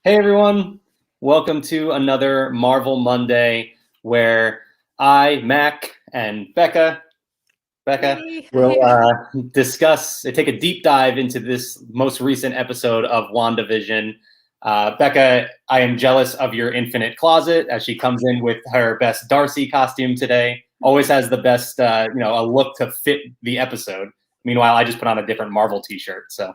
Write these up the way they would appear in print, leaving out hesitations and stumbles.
Hey everyone, welcome to another Marvel Monday where I, Mac, and Bekah Hey. will take a deep dive into this most recent episode of WandaVision. Bekah, I am jealous of your infinite closet as she comes in with her best Darcy costume today. Always has the best, a look to fit the episode. Meanwhile, I just put on a different Marvel t-shirt, so.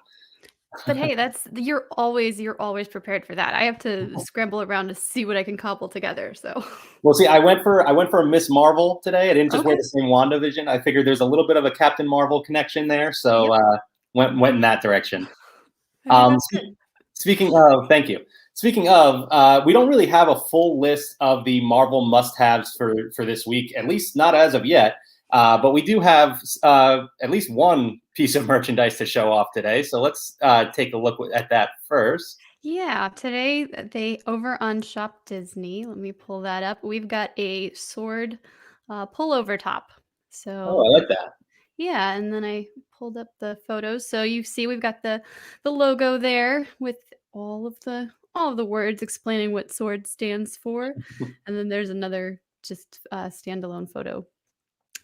But hey, you're always prepared for that. I have to scramble around to see what I can cobble together. So Well, see, I went for a Miss Marvel today. I didn't just wear okay. the same WandaVision. I figured there's a little bit of a Captain Marvel connection there, so Yep. went in that direction. I think that's good. Speaking of, thank you. Speaking of, we don't really have a full list of the Marvel must-haves for this week, at least not as of yet. But we do have at least one piece of merchandise to show off today. So let's take a look at that first. Yeah, today they over on Shop Disney. Let me pull that up. We've got a S.W.O.R.D pullover top. Oh, So I like that. yeah, and then I pulled up the photos. So you see we've got the logo there with all of the words explaining what S.W.O.R.D stands for. And then there's another just standalone photo.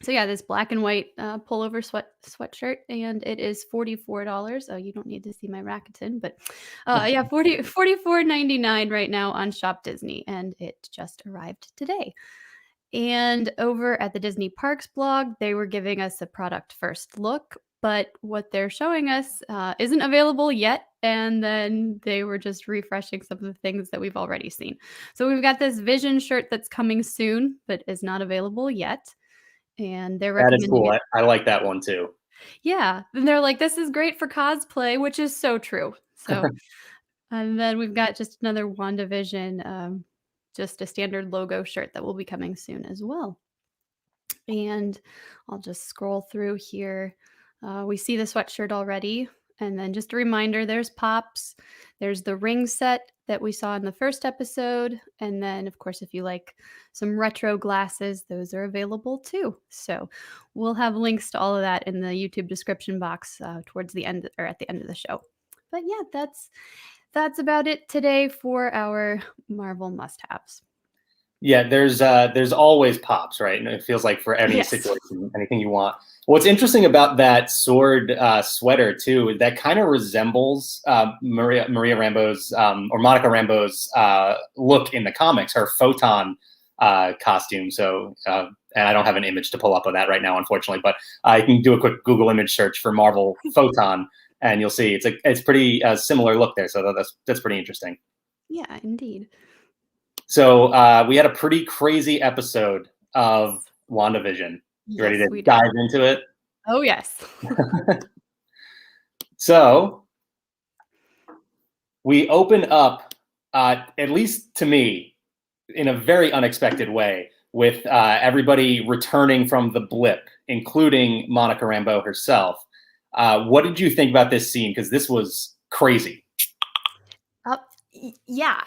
So yeah, this black and white pullover sweatshirt, and it is $44. Oh, you don't need to see my Rakuten, but yeah, $44.99 right now on Shop Disney, and it just arrived today. And over at the Disney Parks blog, they were giving us a product first look, but what they're showing us isn't available yet. And then they were just refreshing some of the things that we've already seen. So we've got this Vision shirt that's coming soon, but is not available yet. And they're That is recommending cool. it. I like that one too. Yeah. And they're like, this is great for cosplay, which is so true. So, and then we've got just another WandaVision, just a standard logo shirt that will be coming soon as well. And I'll just scroll through here. We see the sweatshirt already. And then just a reminder, there's Pops. There's the ring set that we saw in the first episode. And then, of course, if you like some retro glasses, those are available too. So we'll have links to all of that in the YouTube description box towards the end or at the end of the show. But yeah, that's about it today for our Marvel must-haves. Yeah, there's always Pops, right? And it feels like for any Yes. situation, anything you want. What's interesting about that S.W.O.R.D sweater too is that kind of resembles Maria Rambeau's or Monica Rambeau's look in the comics, her photon costume. So, and I don't have an image to pull up of that right now, unfortunately, but I can do a quick Google image search for Marvel photon, and you'll see it's pretty similar look there. So that's pretty interesting. Yeah, indeed. So we had a pretty crazy episode of WandaVision. You ready Yes, to we did. dive into it? Oh, yes. So we open up, at least to me, in a very unexpected way, with everybody returning from the blip, including Monica Rambeau herself. What did you think about this scene? Because this was crazy. Yeah,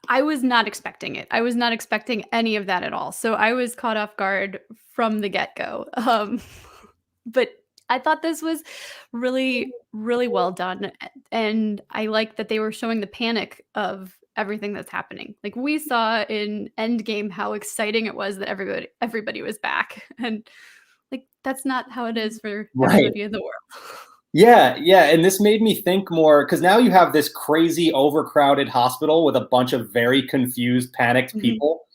I was not expecting it. I was not expecting any of that at all. So I was caught off guard from the get-go. But I thought this was really, really well done. And I like that they were showing the panic of everything that's happening. Like we saw in Endgame how exciting it was that everybody was back. And like that's not how it is for Right. everybody in the world. Yeah, and this made me think more because now you have this crazy overcrowded hospital with a bunch of very confused, panicked Mhm. people.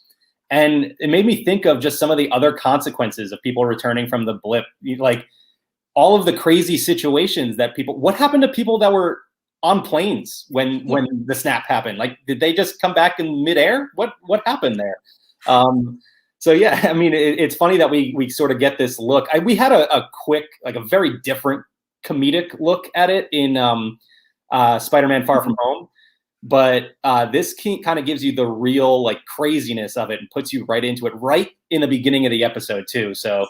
And it made me think of just some of the other consequences of people returning from the blip. Like all of the crazy situations that what happened to people that were on planes when the snap happened? Like, did they just come back in midair? What happened there? So yeah, I mean, it's funny that we sort of get this look. We had a quick, like a very different comedic look at it in Spider-Man Far From Home. But this kind of gives you the real like craziness of it and puts you right into it right in the beginning of the episode too. So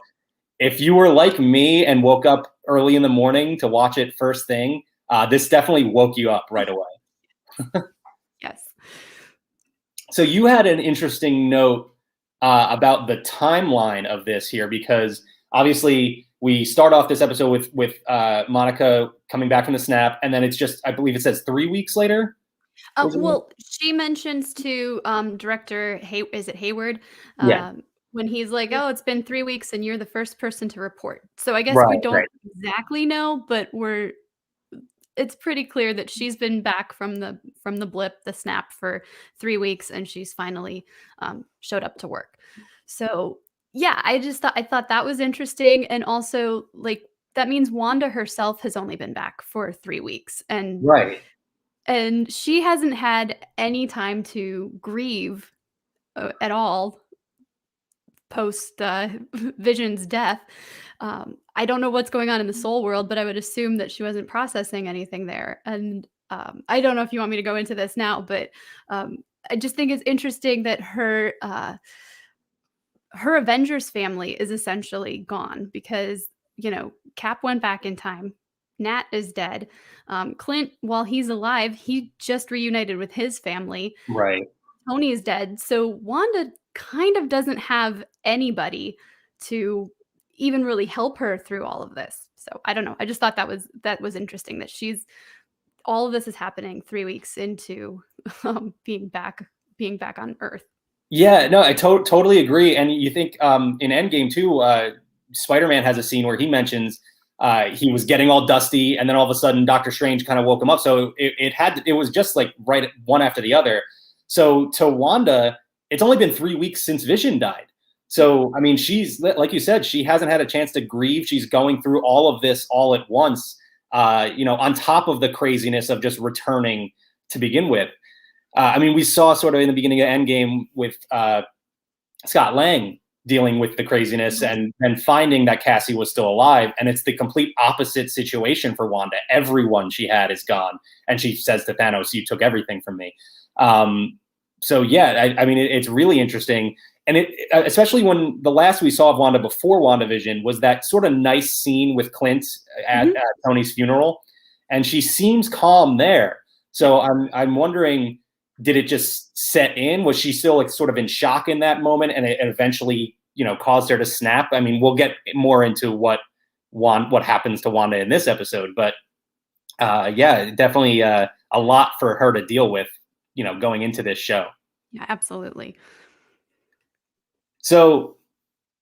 if you were like me and woke up early in the morning to watch it first thing, this definitely woke you up right away. Yes. So you had an interesting note about the timeline of this here, because obviously we start off this episode with Monica coming back from the snap, and then it's just, I believe it says 3 weeks later. Well, she mentions to director is it Hayward? Yeah. When he's like, "Oh, it's been 3 weeks and you're the first person to report." So I guess we Right. don't Right. exactly know, but it's pretty clear that she's been back from the blip, the snap for 3 weeks, and she's finally showed up to work. So yeah, I thought that was interesting, and also like that means Wanda herself has only been back for 3 weeks, Right. and she hasn't had any time to grieve, at all post, Vision's death. I don't know what's going on in the soul world, but I would assume that she wasn't processing anything there, and, I don't know if you want me to go into this now, but, um, I just think it's interesting that her Avengers family is essentially gone because, Cap went back in time. Nat is dead. Clint, while he's alive, he just reunited with his family. Right. Tony is dead. So Wanda kind of doesn't have anybody to even really help her through all of this. So I don't know. I just thought that was interesting that she's all of this is happening 3 weeks into being back on Earth. Yeah, no, I totally agree. And you think in Endgame too, Spider-Man has a scene where he mentions he was getting all dusty, and then all of a sudden Doctor Strange kind of woke him up. So it was just like right one after the other. So to Wanda, it's only been 3 weeks since Vision died. So I mean, she's like you said, she hasn't had a chance to grieve. She's going through all of this all at once. On top of the craziness of just returning to begin with. I mean, we saw sort of in the beginning of Endgame with Scott Lang dealing with the craziness and then finding that Cassie was still alive. And it's the complete opposite situation for Wanda. Everyone she had is gone. And she says to Thanos, "You took everything from me." So, yeah, I mean, it's really interesting. And especially when the last we saw of Wanda before WandaVision was that sort of nice scene with Clint at Tony's funeral. And she seems calm there. So I'm wondering, did it just set in? Was she still like sort of in shock in that moment, and it eventually, caused her to snap? I mean, we'll get more into what happens to Wanda in this episode, but yeah, definitely a lot for her to deal with, going into this show. Yeah, absolutely. So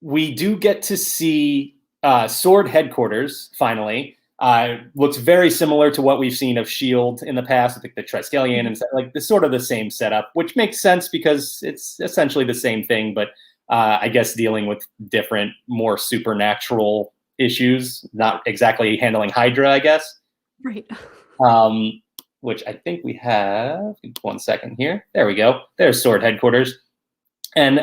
we do get to see S.W.O.R.D headquarters finally. Looks very similar to what we've seen of S.H.I.E.L.D. in the past, I think the Triskelion, and like the sort of the same setup, which makes sense because it's essentially the same thing, but I guess dealing with different, more supernatural issues, not exactly handling Hydra, I guess. Right. Which I think we have. 1 second here. There we go. There's S.W.O.R.D headquarters. And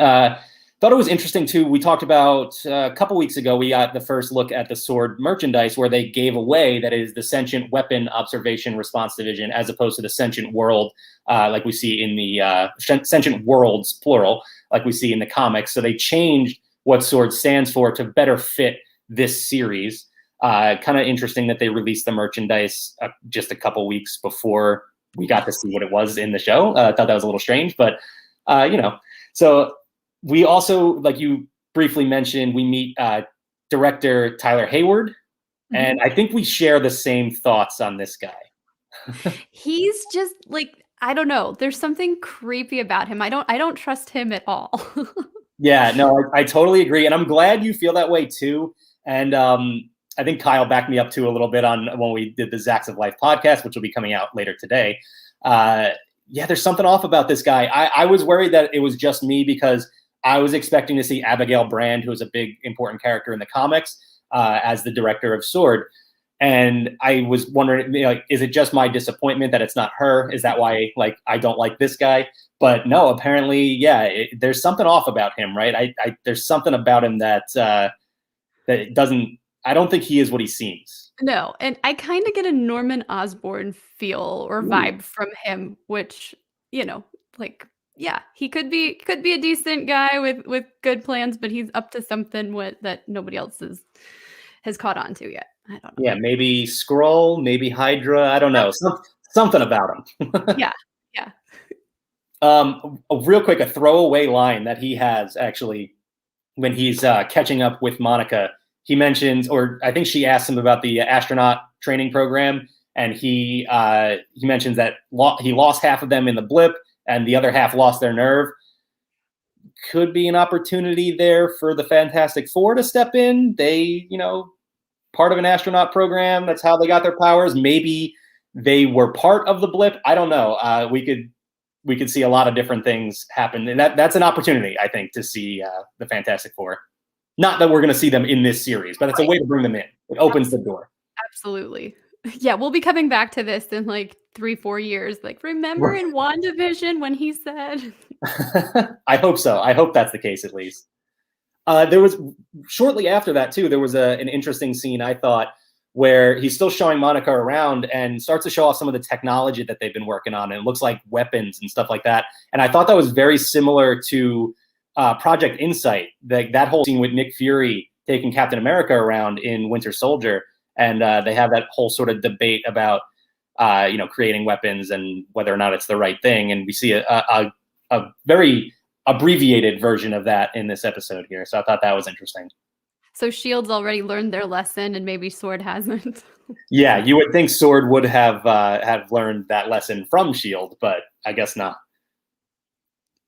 thought it was interesting too. We talked about a couple weeks ago, we got the first look at the S.W.O.R.D merchandise where they gave away that is the Sentient Weapon Observation Response Division, as opposed to the Sentient World, like we see in the Sentient Worlds, plural, like we see in the comics. So they changed what S.W.O.R.D stands for to better fit this series. Kind of interesting that they released the merchandise just a couple weeks before we got to see what it was in the show. I thought that was a little strange, but so we also, like you briefly mentioned, we meet director Tyler Hayward, and I think we share the same thoughts on this guy. He's just like, I don't know. There's something creepy about him. I don't trust him at all. Yeah, no, I totally agree, and I'm glad you feel that way too. And I think Kyle backed me up too a little bit on when we did the Zacks of Life podcast, which will be coming out later today. Yeah, there's something off about this guy. I was worried that it was just me because I was expecting to see Abigail Brand, who is a big, important character in the comics, as the director of S.W.O.R.D. And I was wondering, is it just my disappointment that it's not her? Is that why, I don't like this guy? But no, apparently, yeah, there's something off about him, right? There's something about him that that doesn't. I don't think he is what he seems. No, and I kind of get a Norman Osborn feel or vibe from him, which, yeah, he could be a decent guy with good plans, but he's up to something that nobody else has caught on to yet. I don't know. Yeah, maybe Skrull, maybe Hydra. I don't know. Something about him. Yeah, yeah. Real quick, a throwaway line that he has actually when he's catching up with Monica. He mentions, or I think she asked him about the astronaut training program, and he mentions that he lost half of them in the blip, and the other half lost their nerve. Could be an opportunity there for the Fantastic Four to step in. They, part of an astronaut program. That's how they got their powers. Maybe they were part of the blip. I don't know. We could see a lot of different things happen, and that's an opportunity, I think, to see the Fantastic Four. Not that we're going to see them in this series, but it's a way to bring them in. It opens the door. Absolutely. Yeah, we'll be coming back to this in like 3-4 years. Like, remember in WandaVision when he said? I hope so. I hope that's the case at least. There was shortly after that too. There was an interesting scene, I thought, where he's still showing Monica around and starts to show off some of the technology that they've been working on, and it looks like weapons and stuff like that. And I thought that was very similar to Project Insight, that whole scene with Nick Fury taking Captain America around in Winter Soldier, and they have that whole sort of debate about creating weapons and whether or not it's the right thing. And we see a very abbreviated version of that in this episode here. So I thought that was interesting. So S.H.I.E.L.D.'s already learned their lesson, and maybe S.W.O.R.D hasn't. Yeah, you would think S.W.O.R.D would have learned that lesson from S.H.I.E.L.D., but I guess not.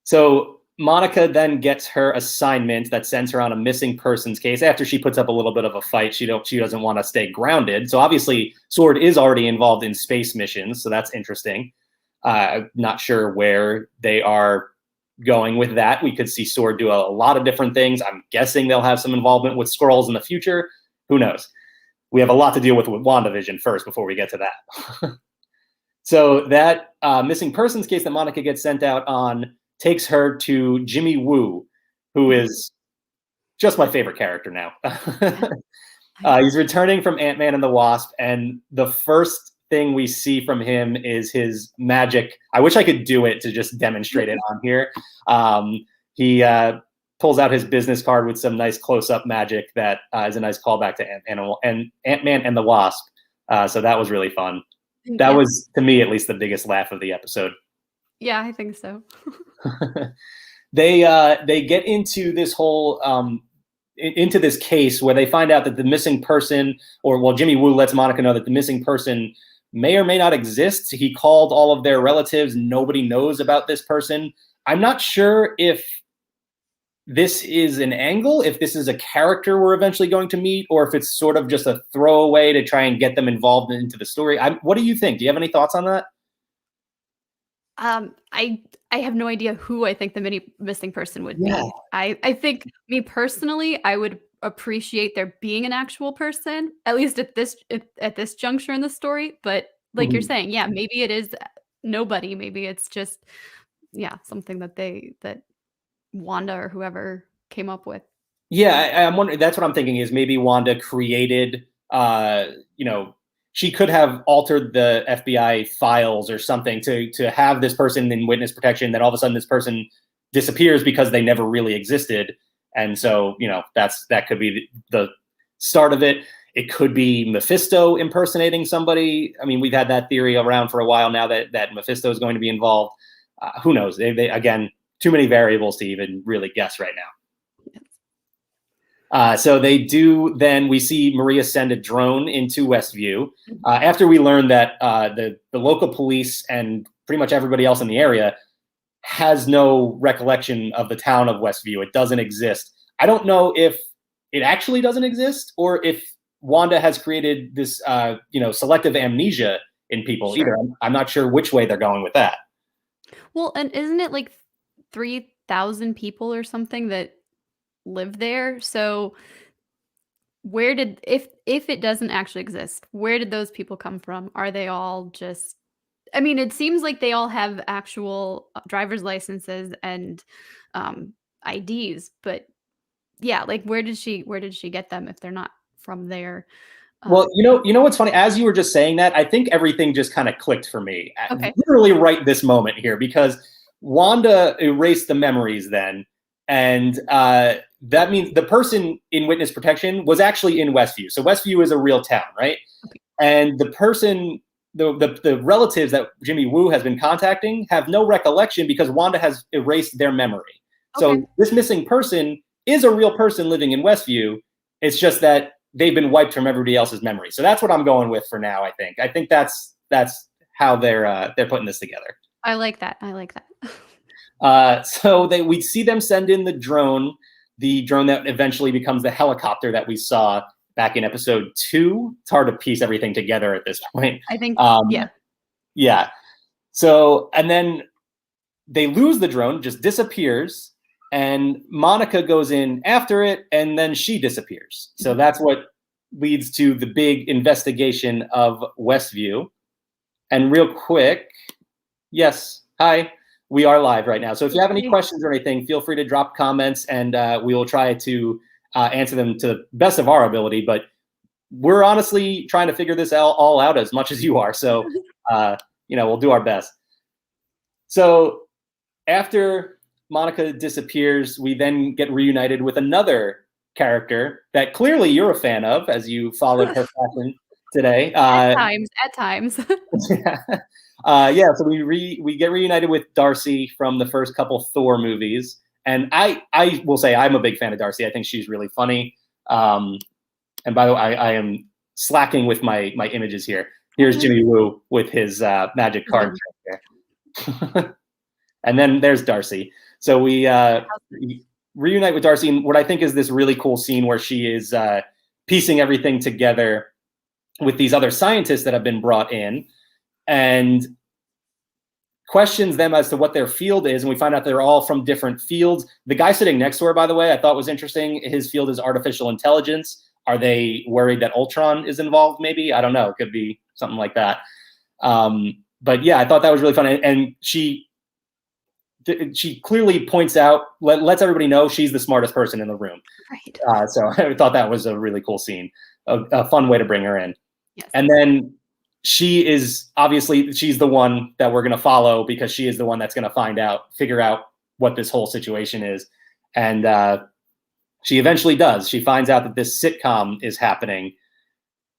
So Monica then gets her assignment that sends her on a missing persons case. After she puts up a little bit of a fight, she doesn't want to stay grounded. So obviously S.W.O.R.D is already involved in space missions, so that's interesting. Not sure where they are going with that. We could see S.W.O.R.D do a lot of different things. I'm guessing they'll have some involvement with Skrulls in the future. Who knows? We have a lot to deal with WandaVision first before we get to that. So that missing persons case that Monica gets sent out on takes her to Jimmy Woo, who is just my favorite character now. He's returning from Ant-Man and the Wasp, and the first thing we see from him is his magic. I wish I could do it to just demonstrate it on here. He pulls out his business card with some nice close-up magic that is a nice callback to Ant-Man and the Wasp. So that was really fun. That was, to me at least, the biggest laugh of the episode. Yeah, I think so. They get into this whole into this case where they find out that the missing person, Jimmy Woo lets Monica know that the missing person may or may not exist. He called all of their relatives. Nobody knows about this person. I'm not sure if this is an angle, if this is a character we're eventually going to meet, or if it's sort of just a throwaway to try and get them involved into the story. What do you think? Do you have any thoughts on that? I have no idea who I think the missing person would be. I think, me personally, I would appreciate there being an actual person, at least at this juncture in the story. But like you're saying, yeah, maybe it is nobody. Maybe it's just something that Wanda or whoever came up with. Yeah, I'm wondering. That's what I'm thinking is maybe Wanda created. She could have altered the FBI files or something to have this person in witness protection. Then all of a sudden, this person disappears because they never really existed. And so, that could be the start of it. It could be Mephisto impersonating somebody. I mean, we've had that theory around for a while now that Mephisto is going to be involved. Who knows? They again, too many variables to even really guess right now. So they do. Then we see Maria send a drone into Westview after we learn that the local police and pretty much everybody else in the area has no recollection of the town of Westview. It doesn't exist. I don't know if it actually doesn't exist or if Wanda has created this, selective amnesia in people. Either. I'm not sure which way they're going with that. Well, and isn't it like 3,000 people or something that live there? So if it doesn't actually exist, where did those people come from? Are they all just, I mean, it seems like they all have actual driver's licenses and IDs, but yeah, like where did she get them if they're not from there? Well, you know what's funny? As you were just saying that, I think everything just kind of clicked for me. Okay. Literally right this moment here, because Wanda erased the memories then, and that means the person in witness protection was actually in Westview. So Westview is a real town, right? Okay. And the person, the relatives that Jimmy Woo has been contacting have no recollection because Wanda has erased their memory. Okay. So this missing person is a real person living in Westview. It's just that they've been wiped from everybody else's memory. So that's what I'm going with for now. I think that's how they're putting this together. I like that. I like that. So we see them send in the drone that eventually becomes the helicopter that we saw back in episode 2. It's hard to piece everything together at this point. I think, yeah. So, and then they lose the drone, just disappears, and Monica goes in after it, and then she disappears. So that's what leads to the big investigation of Westview. And real quick, yes, hi, we are live right now. So if you have any questions or anything, feel free to drop comments, and we will try to answer them to the best of our ability. But we're honestly trying to figure this all out as much as you are. So, we'll do our best. So after Monica disappears, we then get reunited with another character that clearly you're a fan of, as you followed her fashion today. At times. So we get reunited with Darcy from the first couple Thor movies. And I will say I'm a big fan of Darcy. I think she's really funny. And by the way, I am slacking with my images here. Here's Jimmy Woo with his magic card trick. And then there's Darcy. So we reunite with Darcy in what I think is this really cool scene where she is piecing everything together with these other scientists that have been brought in, and questions them as to what their field is. And we find out they're all from different fields. The guy sitting next to her, by the way, I thought was interesting. His field is artificial intelligence. Are they worried that Ultron is involved? Maybe, I don't know. It could be something like that. But yeah, I thought that was really fun. And she clearly points out, lets everybody know she's the smartest person in the room. Right. So I thought that was a really cool scene, a fun way to bring her in. Yes. And then she's the one that we're going to follow, because she is the one that's going to figure out what this whole situation is. And she eventually does. She finds out that this sitcom is happening.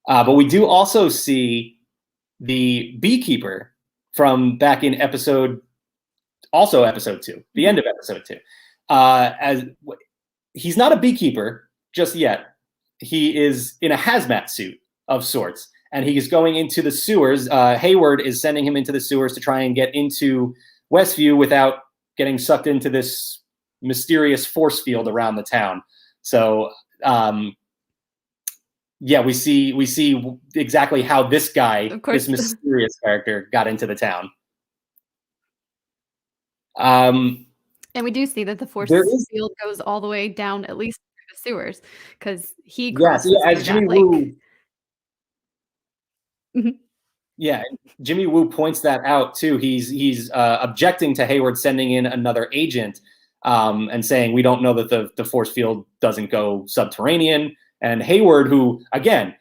But we do also see the beekeeper from back in episode 2, the end of episode 2. As he's not a beekeeper just yet. He is in a hazmat suit of sorts, and he's going into the sewers. Hayward is sending him into the sewers to try and get into Westview without getting sucked into this mysterious force field around the town. So, we see exactly how this guy, this mysterious character, got into the town. And we do see that the force field goes all the way down, at least through the sewers, because he crosses as Jimmy Woo. Yeah, Jimmy Woo points that out too. He's objecting to Hayward sending in another agent, and saying we don't know that the force field doesn't go subterranean. And Hayward, who again,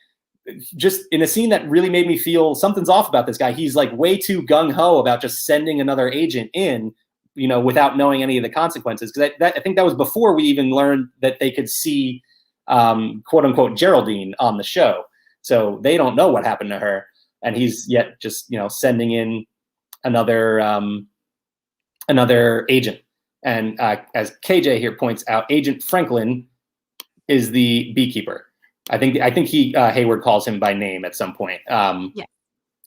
just in a scene that really made me feel something's off about this guy, he's like way too gung ho about just sending another agent in, without knowing any of the consequences. Because I think that was before we even learned that they could see, quote unquote, Geraldine on the show. So they don't know what happened to her, and he's yet just sending in another agent. And as KJ here points out, Agent Franklin is the beekeeper. I think Hayward calls him by name at some point.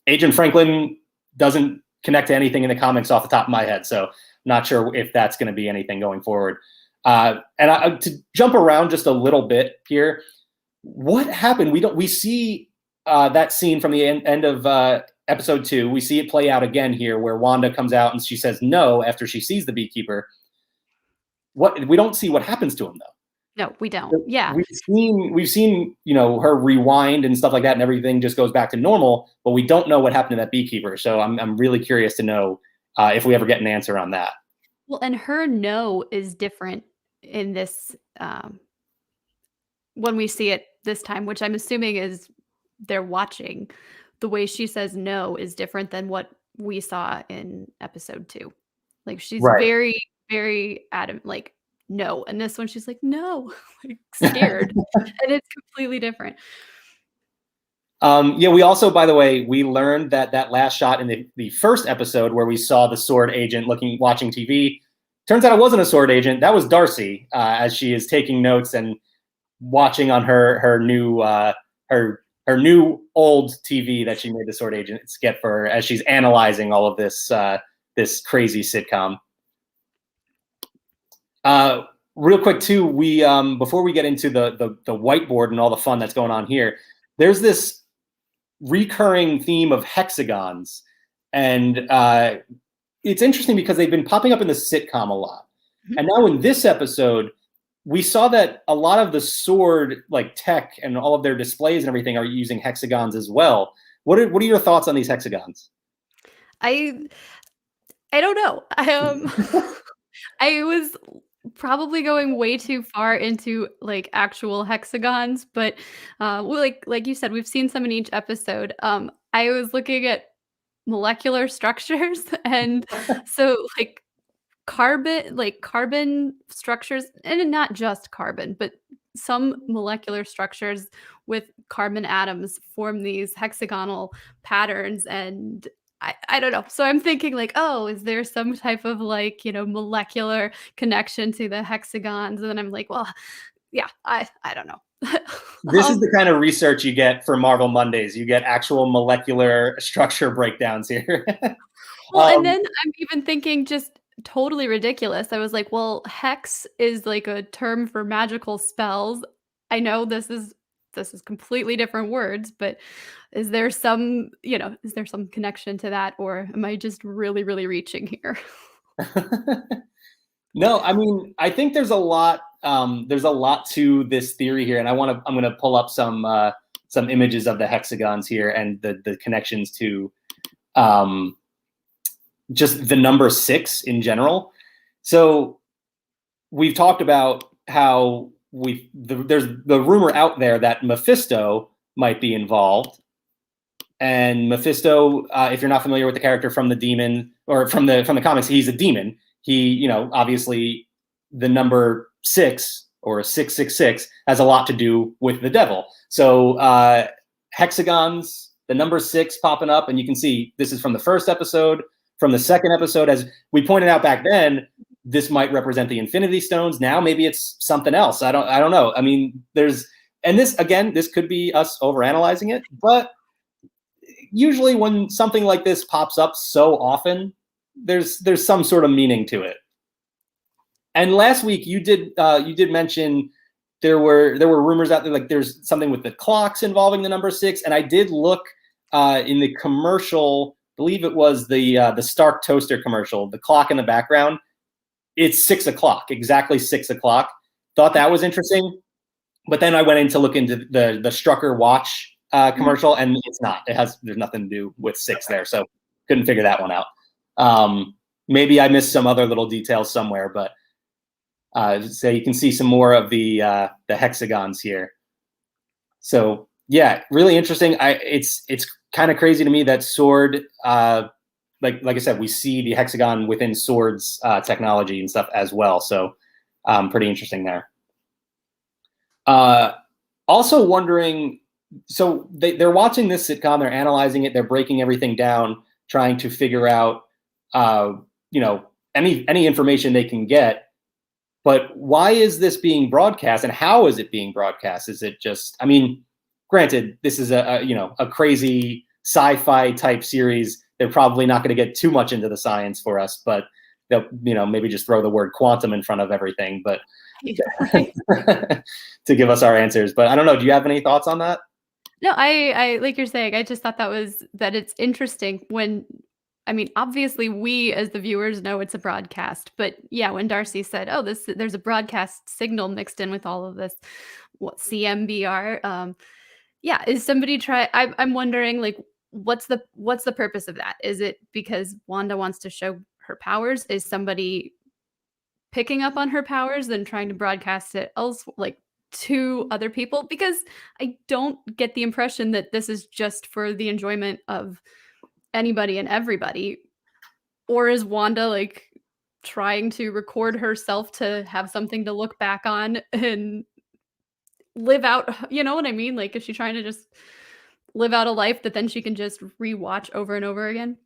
Agent Franklin doesn't connect to anything in the comics off the top of my head, so not sure if that's going to be anything going forward. And to jump around just a little bit here, what happened? We see that scene from the end of episode 2. We see it play out again here, where Wanda comes out and she says no after she sees the beekeeper. We don't see what happens to him though. No, we don't. Yeah, we've seen her rewind and stuff like that, and everything just goes back to normal. But we don't know what happened to that beekeeper. So I'm really curious to know if we ever get an answer on that. Well, and her no is different in this when we see it this time, which I'm assuming is they're watching. The way she says no is different than what we saw in episode 2. Like she's very, very adamant, like no. And this one, she's like no, like scared, and it's completely different. We also, by the way, we learned that last shot in the first episode where we saw the S.W.O.R.D agent watching TV, turns out it wasn't a S.W.O.R D agent. That was Darcy, as she is taking notes and watching on her new her new old TV that she made the S.W.O.R.D agents get for her as she's analyzing all of this this crazy sitcom. Real quick too, we before we get into the whiteboard and all the fun that's going on here, there's this recurring theme of hexagons, and it's interesting because they've been popping up in the sitcom a lot. And now in this episode, we saw that a lot of the S.W.O.R.D like tech and all of their displays and everything are using hexagons as well. What are your thoughts on these hexagons? I don't know. I was probably going way too far into like actual hexagons, but like you said, we've seen some in each episode. I was looking at molecular structures, and so carbon structures, and not just carbon, but some molecular structures with carbon atoms form these hexagonal patterns. And I don't know. So I'm thinking like, oh, is there some type of like, molecular connection to the hexagons? And then I'm like, well, yeah, I don't know. This is the kind of research you get for Marvel Mondays. You get actual molecular structure breakdowns here. Well, and then I'm even thinking just totally ridiculous. I was like, well, hex is like a term for magical spells. I know this is completely different words, but is there some connection to that, or am I just really, really reaching here? No, I mean, I think there's a lot to this theory here, and I'm going to pull up some images of the hexagons here and the connections to just the number 6 in general. So we've talked about how there's the rumor out there that Mephisto might be involved. And Mephisto, if you're not familiar with the character from the demon or from the comics, he's a demon. He, obviously the number 6 or 666 has a lot to do with the devil. So hexagons, the number 6 popping up, and you can see this is from the first episode. From the second episode, as we pointed out back then, this might represent the Infinity Stones. Now maybe it's something else. I don't know. I mean, this could be us overanalyzing it, but usually when something like this pops up so often, there's some sort of meaning to it. And last week you did mention there were rumors out there like there's something with the clocks involving the number 6, and I did look in the commercial. I believe it was the Stark toaster commercial, the clock in the background. It's 6 o'clock, exactly 6 o'clock. Thought that was interesting. But then I went in to look into the Strucker watch commercial, and it's not. There's nothing to do with 6 there. So couldn't figure that one out. Maybe I missed some other little details somewhere, but so you can see some more of the hexagons here. So yeah, really interesting. It's kind of crazy to me that S.W.O.R.D, like I said, we see the hexagon within S.W.O.R.D's technology and stuff as well. So pretty interesting there. Also wondering, so they're watching this sitcom, they're analyzing it, they're breaking everything down, trying to figure out, any information they can get. But why is this being broadcast, and how is it being broadcast? Is it just, I mean, granted, this is a crazy sci-fi type series. They're probably not going to get too much into the science for us, but they'll, maybe just throw the word quantum in front of everything, but to give us our answers. But I don't know. Do you have any thoughts on that? No, I like you're saying, I just thought that it's interesting when, I mean, obviously we as the viewers know it's a broadcast, but yeah, when Darcy said, oh, there's a broadcast signal mixed in with all of this, what CMBR, yeah, is somebody I'm wondering, like, what's the purpose of that? Is it because Wanda wants to show her powers? Is somebody picking up on her powers and trying to broadcast it to other people? Because I don't get the impression that this is just for the enjoyment of anybody and everybody. Or is Wanda like trying to record herself to have something to look back on and live out, you know what I mean? Like, is she trying to just live out a life that then she can just rewatch over and over again?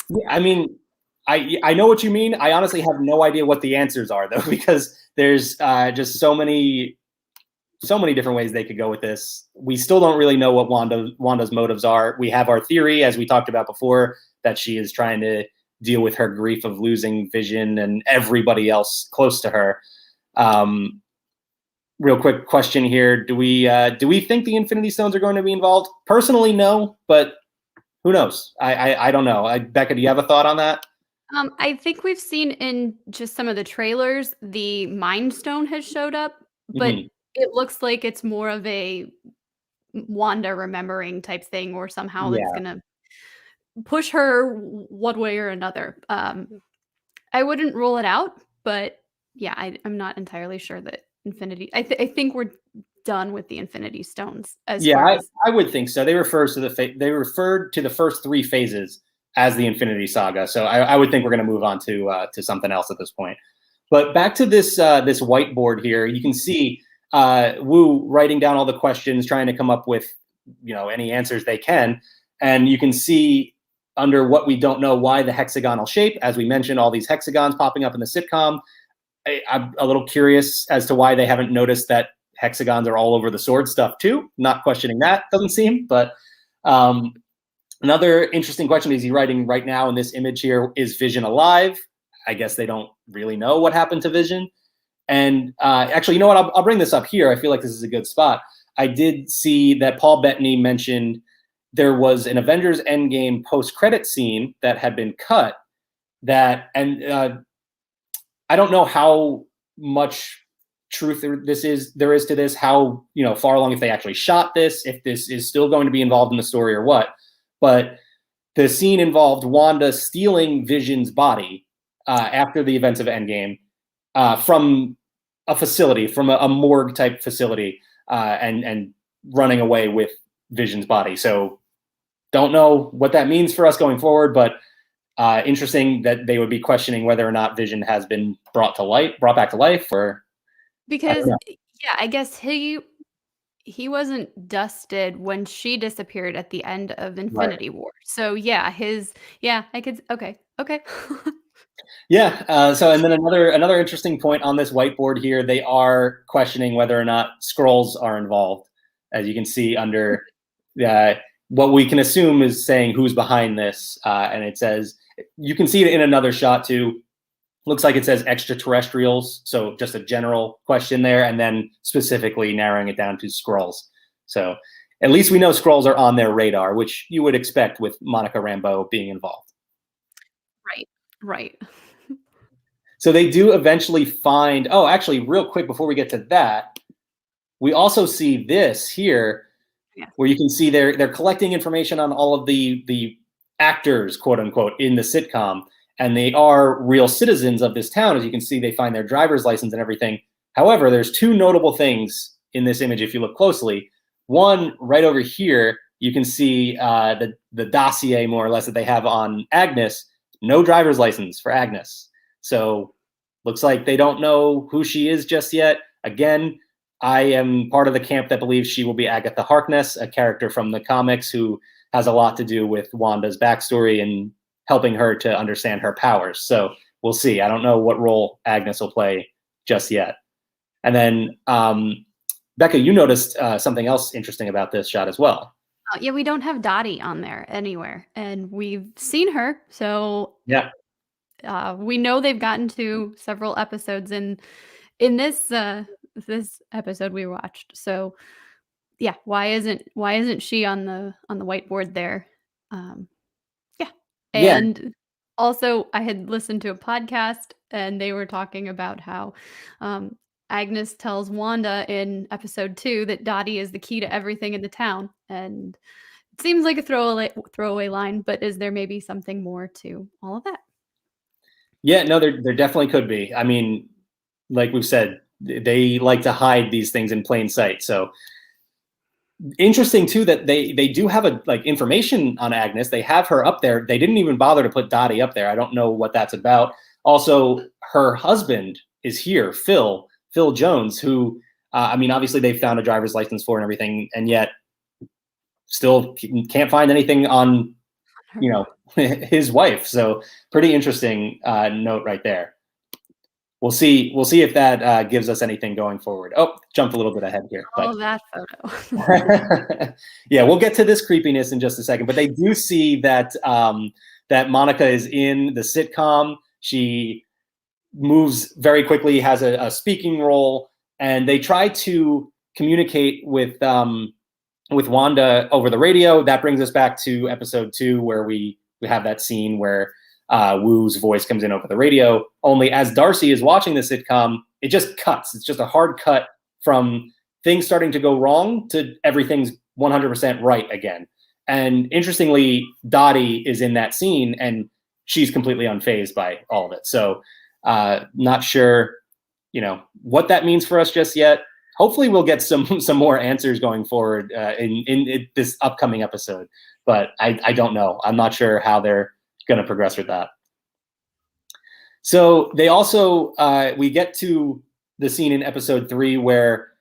Yeah, I mean, I know what you mean. I honestly have no idea what the answers are though, because there's just so many so many different ways they could go with this. We still don't really know what Wanda's motives are. We have our theory, as we talked about before, that she is trying to deal with her grief of losing Vision and everybody else close to her. Real quick question here: do we think the Infinity Stones are going to be involved? Personally, no, but who knows? I don't know. Bekah, do you have a thought on that? I think we've seen in just some of the trailers, the Mind Stone has showed up, but Mhm. it looks like it's more of a Wanda remembering type thing, or somehow that's Yeah. gonna push her one way or another. I wouldn't rule it out, but yeah, I'm not entirely sure that Infinity. I think we're done with the Infinity Stones as Yeah, far as. I would think so. They referred to the first 3 phases as the Infinity Saga. So I would think we're going to move on to something else at this point. But back to this whiteboard here, you can see Wu writing down all the questions, trying to come up with any answers they can, and you can see under what we don't know why the hexagonal shape. As we mentioned, all these hexagons popping up in the sitcom. I'm a little curious as to why they haven't noticed that hexagons are all over the S.W.O.R.D stuff too. Not questioning that, doesn't seem. But another interesting question is he writing right now in this image here, is Vision alive? I guess they don't really know what happened to Vision. And actually, you know what? I'll bring this up here. I feel like this is a good spot. I did see that Paul Bettany mentioned there was an Avengers Endgame post-credit scene that had been cut and I don't know how much truth there is to this, how far along, if they actually shot this, if this is still going to be involved in the story or what. But the scene involved Wanda stealing Vision's body after the events of Endgame from a facility, from a morgue type facility, and running away with Vision's body. So don't know what that means for us going forward, but interesting that they would be questioning whether or not Vision has been brought back to life, or Because yeah, I guess he wasn't dusted when she disappeared at the end of right. Infinity War. So yeah, I could okay. Yeah. So, and then another interesting point on this whiteboard here, they are questioning whether or not Skrulls are involved, as you can see under what we can assume is saying who's behind this, and it says, you can see it in another shot too. Looks like it says extraterrestrials, so just a general question there, and then specifically narrowing it down to Skrulls. So at least we know Skrulls are on their radar, which you would expect with Monica Rambeau being involved. Right. So they do eventually find. Oh, actually, real quick before we get to that, we also see this here, where you can see they're collecting information on all of the actors, quote unquote, in the sitcom, and they are real citizens of this town. As you can see, they find their driver's license and everything. However, there's 2 notable things in this image if you look closely. One, right over here, you can see the dossier, more or less, that they have on Agnes. No driver's license for Agnes. So looks like they don't know who she is just yet. Again, I am part of the camp that believes she will be Agatha Harkness, a character from the comics who has a lot to do with Wanda's backstory and helping her to understand her powers. So we'll see. I don't know what role Agnes will play just yet. And then, Bekah, you noticed something else interesting about this shot as well. Yeah, we don't have Dottie on there anywhere, and we've seen her, so Yeah. we know they've gotten to several episodes in this this episode we watched. So yeah, why isn't she on the whiteboard there? Yeah. Yeah. And also I had listened to a podcast and they were talking about how Agnes tells Wanda in episode 2 that Dottie is the key to everything in the town. And it seems like a throwaway line, but is there maybe something more to all of that? Yeah, no, there definitely could be. I mean, like we've said, they like to hide these things in plain sight. So interesting too that they do have information on Agnes. They have her up there. They didn't even bother to put Dottie up there. I don't know what that's about. Also, her husband is here, Phil Jones, who I mean, obviously they found a driver's license for and everything, and yet still can't find anything on his wife. So pretty interesting note right there. we'll see. We'll see if that gives us anything going forward. Oh, jumped a little bit ahead here, but Oh, that photo. yeah, we'll get to this creepiness in just a second. But they do see that that Monica is in the sitcom. She moves very quickly, has a speaking role, and they try to communicate with Wanda over the radio. That brings us back to episode 2, where we have that scene where Woo's voice comes in over the radio. Only as Darcy is watching the sitcom, it just cuts. It's just a hard cut from things starting to go wrong to everything's 100% right again. And interestingly, Dottie is in that scene, and she's completely unfazed by all of it. So not sure, what that means for us just yet. Hopefully we'll get some more answers going forward in this upcoming episode, but I don't know. I'm not sure how they're going to progress with that. So they also, we get to the scene in episode 3 where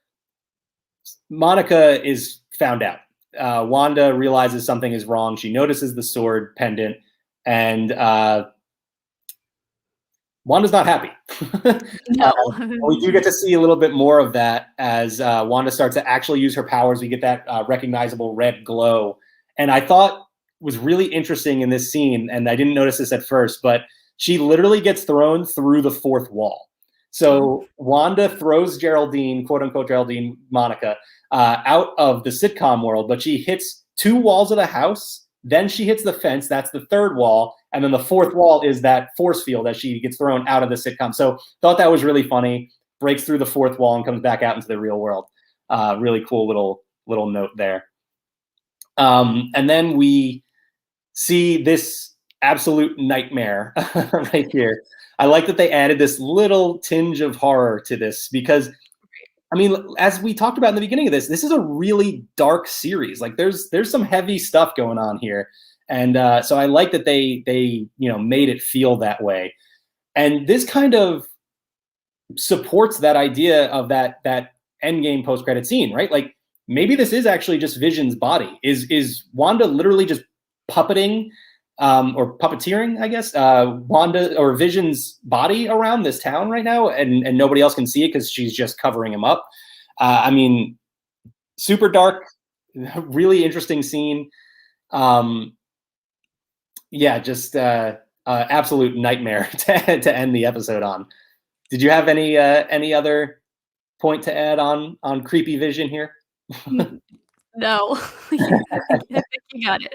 Monica is found out. Wanda realizes something is wrong. She notices the sword pendant, and Wanda's not happy. No. We do get to see a little bit more of that as Wanda starts to actually use her powers. We get that recognizable red glow. And I thought was really interesting in this scene, and I didn't notice this at first, but she literally gets thrown through the 4th wall. So Wanda throws Geraldine, quote unquote Geraldine, Monica, out of the sitcom world, but she hits 2 walls of the house. Then she hits the fence. That's the 3rd wall. And then the 4th wall is that force field as she gets thrown out of the sitcom. So thought that was really funny. Breaks through the 4th wall and comes back out into the real world. Really cool little note there. And then we see this absolute nightmare right here. I like that they added this little tinge of horror to this because, I mean, as we talked about in the beginning of this is a really dark series. Like there's some heavy stuff going on here. And so I like that they made it feel that way. And this kind of supports that idea of that endgame post-credit scene, right? Like maybe this is actually just Vision's body. Is Wanda literally just puppeting or puppeteering, I guess, Wanda or Vision's body around this town right now, and nobody else can see it because she's just covering him up. I mean, super dark, really interesting scene. Yeah, just absolute nightmare to end the episode on. Did you have any other point to add on creepy Vision here? No. I think you got it.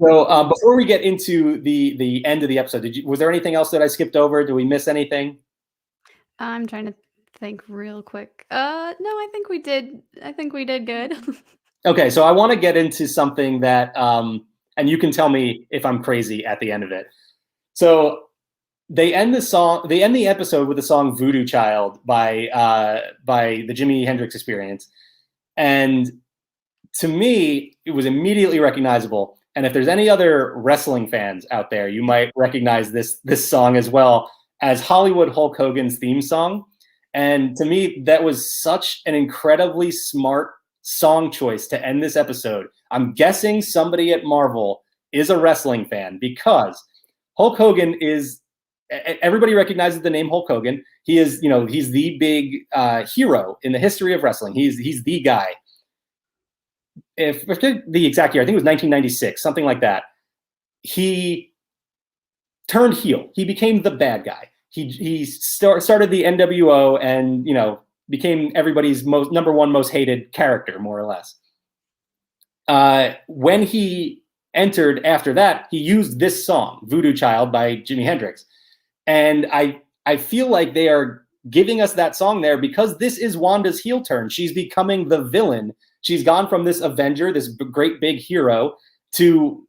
So before we get into the end of the episode, was there anything else that I skipped over? Did we miss anything? I'm trying to think real quick. No, I think we did good. Okay, so I want to get into something that, and you can tell me if I'm crazy at the end of it. So they end the episode with the song "Voodoo Child" by the Jimi Hendrix Experience, and to me, it was immediately recognizable. And if there's any other wrestling fans out there, you might recognize this song as well as Hollywood Hulk Hogan's theme song. And to me, that was such an incredibly smart song choice to end this episode. I'm guessing somebody at Marvel is a wrestling fan because Hulk Hogan is, everybody recognizes the name Hulk Hogan. He is, he's the big hero in the history of wrestling. He's the guy. If I forget the exact year, I think it was 1996, something like that. He turned heel. He became the bad guy. He started the NWO and became everybody's number one most hated character, more or less. When he entered after that, he used this song, "Voodoo Child" by Jimi Hendrix, and I feel like they are giving us that song there because this is Wanda's heel turn. She's becoming the villain. She's gone from this Avenger, this great big hero, to,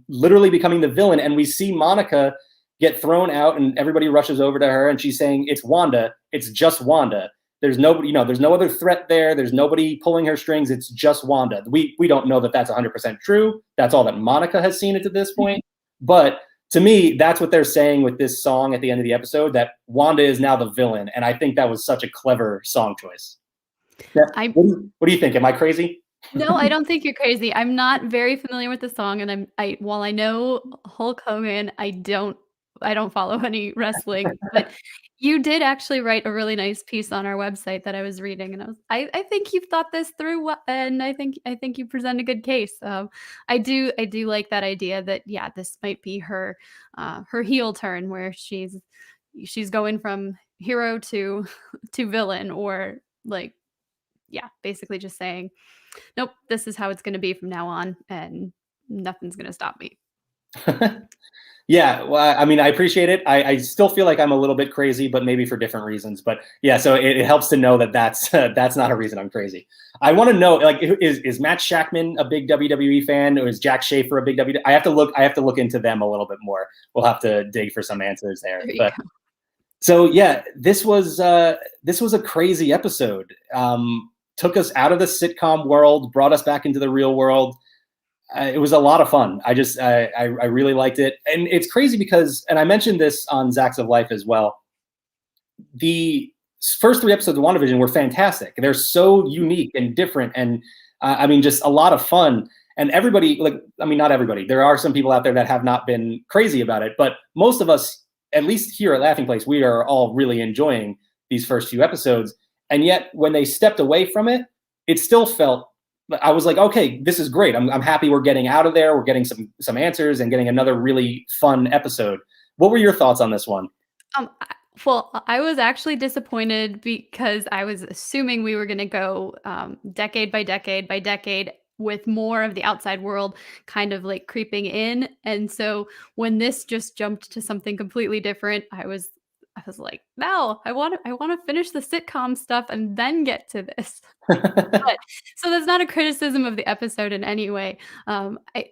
literally becoming the villain. And we see Monica get thrown out and everybody rushes over to her and she's saying, "It's Wanda. It's just Wanda. There's nobody, there's no other threat there. There's nobody pulling her strings. It's just Wanda." We don't know that that's 100% true. That's all that Monica has seen it to this point. But to me, that's what they're saying with this song at the end of the episode, that Wanda is now the villain. And I think that was such a clever song choice. Yeah. What do you think? Am I crazy? No, I don't think you're crazy. I'm not very familiar with the song, and while I know Hulk Hogan, I don't follow any wrestling, but you did actually write a really nice piece on our website that I was reading, and I think you've thought this through, and I think you present a good case. I do like that idea that yeah, this might be her heel turn where she's going from hero to to villain, or like yeah, basically just saying, nope, this is how it's going to be from now on, and nothing's going to stop me. Yeah, well, I mean, I appreciate it. I still feel like I'm a little bit crazy, but maybe for different reasons. But yeah, so it helps to know that that's not a reason I'm crazy. I want to know, like, is Matt Shackman a big WWE fan, or is Jack Schaefer a big WWE? I have to look into them a little bit more. We'll have to dig for some answers there. There you But go. so yeah, this was a crazy episode. Took us out of the sitcom world, brought us back into the real world. It was a lot of fun. I really liked it. And it's crazy because, and I mentioned this on Zacks of Life as well, the first 3 episodes of WandaVision were fantastic. They're so unique and different, and I mean, just a lot of fun. And everybody, like, I mean, not everybody. There are some people out there that have not been crazy about it, but most of us, at least here at Laughing Place, we are all really enjoying these first few episodes. And yet, when they stepped away from it, it still felt, I was like, okay, this is great. I'm happy we're getting out of there. We're getting some answers and getting another really fun episode. What were your thoughts on this one? Well, I was actually disappointed because I was assuming we were going to go decade by decade by decade with more of the outside world kind of like creeping in. And so when this just jumped to something completely different, I was like, no, I want to finish the sitcom stuff and then get to this. But so that's not a criticism of the episode in any way.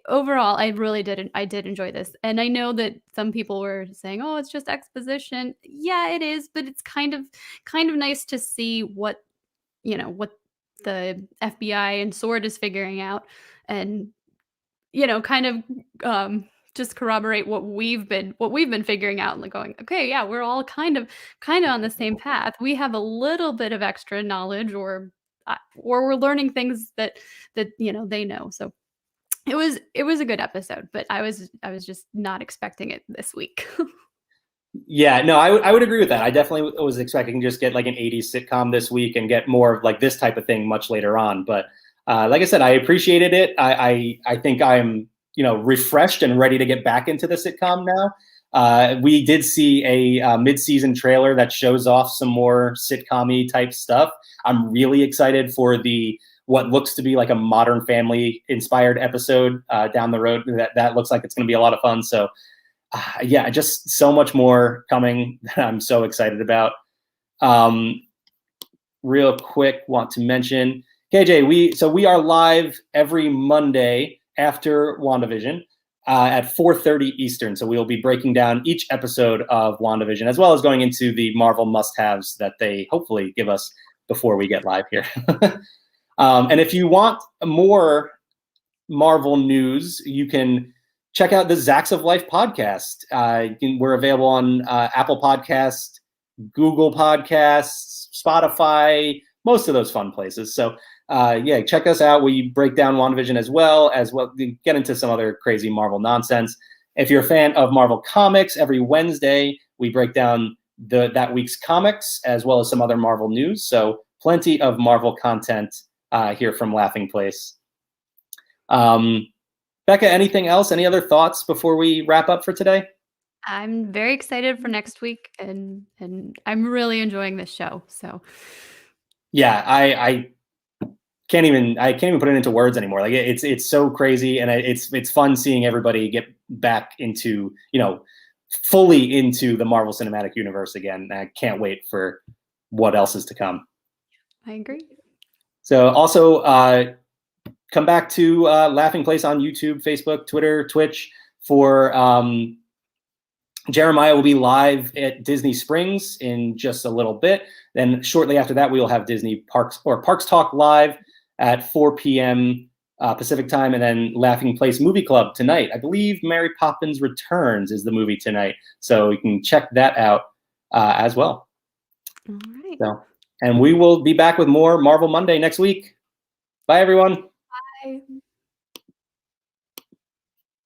Overall, I did enjoy this, and I know that some people were saying, "Oh, it's just exposition." Yeah, it is, but it's kind of nice to see what the FBI and S.W.O.R.D is figuring out, and kind of just corroborate what we've been figuring out, and like going, okay, yeah, we're all kind of on the same path. We have a little bit of extra knowledge, or we're learning things that they know. So it was a good episode, but I was just not expecting it this week. Yeah, no, I would agree with that. I definitely was expecting to just get like an 80s sitcom this week and get more of like this type of thing much later on. But like I said, I appreciated it. I think I'm refreshed and ready to get back into the sitcom now. We did see a mid-season trailer that shows off some more sitcom-y type stuff. I'm really excited for what looks to be like a Modern Family inspired episode down the road. That looks like it's going to be a lot of fun. So yeah, just so much more coming that I'm so excited about. Real quick, want to mention, KJ, we are live every Monday after WandaVision at 4:30 Eastern. So we'll be breaking down each episode of WandaVision, as well as going into the Marvel must-haves that they hopefully give us before we get live here. And if you want more Marvel news, you can check out the Zacks of Life podcast. We're available on Apple Podcasts, Google Podcasts, Spotify, most of those fun places. So yeah, check us out. We break down WandaVision as well. We get into some other crazy Marvel nonsense. If you're a fan of Marvel Comics, every Wednesday we break down that week's comics as well as some other Marvel news. So plenty of Marvel content here from Laughing Place. Bekah, anything else? Any other thoughts before we wrap up for today? I'm very excited for next week, and I'm really enjoying this show. So Yeah, I can't even put it into words anymore. Like it's so crazy, and it's fun seeing everybody get back into fully into the Marvel Cinematic Universe again. I can't wait for what else is to come. I agree. So also come back to Laughing Place on YouTube, Facebook, Twitter, Twitch for Jeremiah will be live at Disney Springs in just a little bit. Then shortly after that, we will have Disney Parks Talk live at 4 p.m. Pacific time, and then Laughing Place Movie Club tonight. I believe Mary Poppins Returns is the movie tonight, so you can check that out as well. All right. So, and we will be back with more Marvel Monday next week. Bye, everyone. Bye.